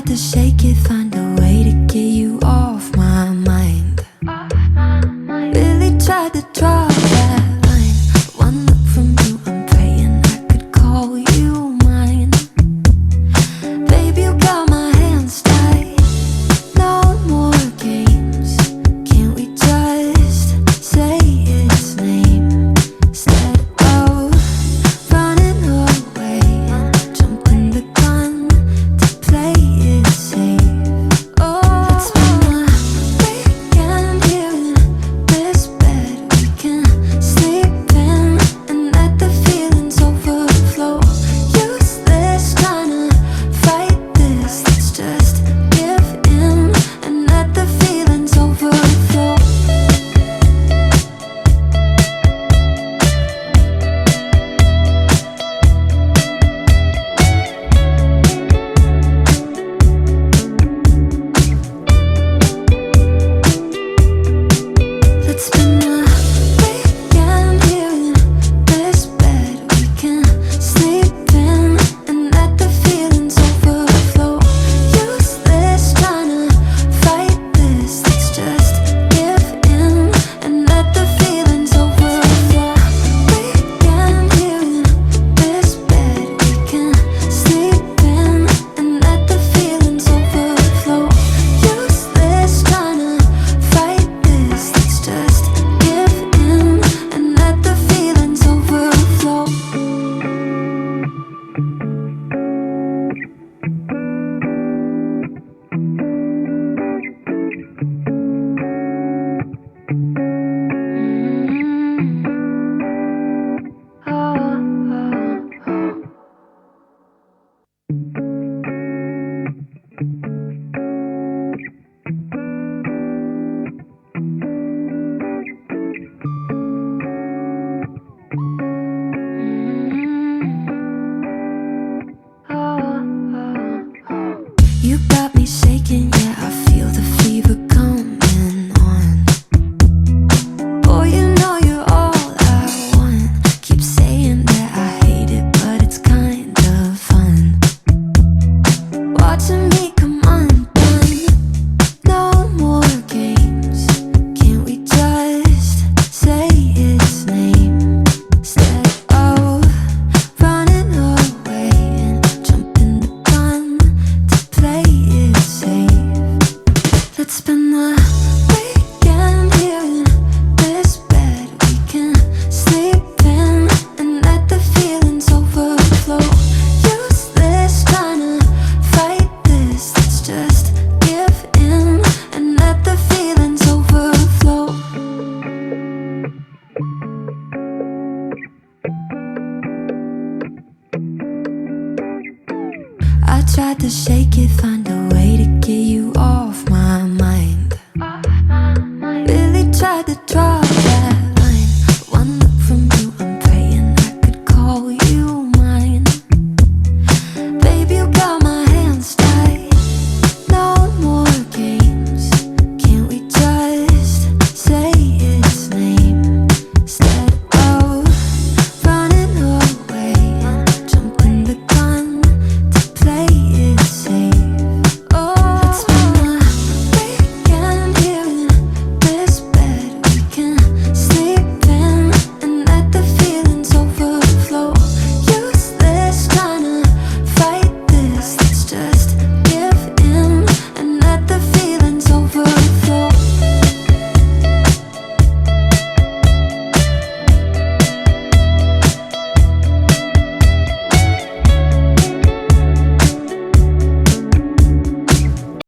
tried to shake it, find a way to get you off my mind. Really tried to draw that line. One look from you, I'm praying I could call you mine. Baby, you got my hands tied. No more games. Can't we just say its name instead of running away and jumping the gun to play it safe? Oh, it's been a weekend here in this bed we can sleep in and let the feelings overflow. Useless trying to fight this. Let's just give in and let the feelings overflow. Let's spend a weekend here in this bed we can sleep in and let the feelings overflow. Useless trying to fight this. Let's just give in and let the feelings overflow. Weekend here in this bed we can sleep in and let the feelings overflow. Useless trying to fight this. Let's just give in and let the feelings overflow. You got me shaking, yeah, I feel the fever coming on. Boy, you know you're all I want. Keep saying that I hate it, but it's kind of fun. Watching me come undone. No more games. Can't we just say its name instead of running away and jumping the gun to play it safe? Let's spend the weekend here in this bed we can sleep in and let the feelings overflow. Useless trying to fight this. Let's just give in and let the feelings overflow. I tried to shake it, find a way to get you off my mind. Really tried to draw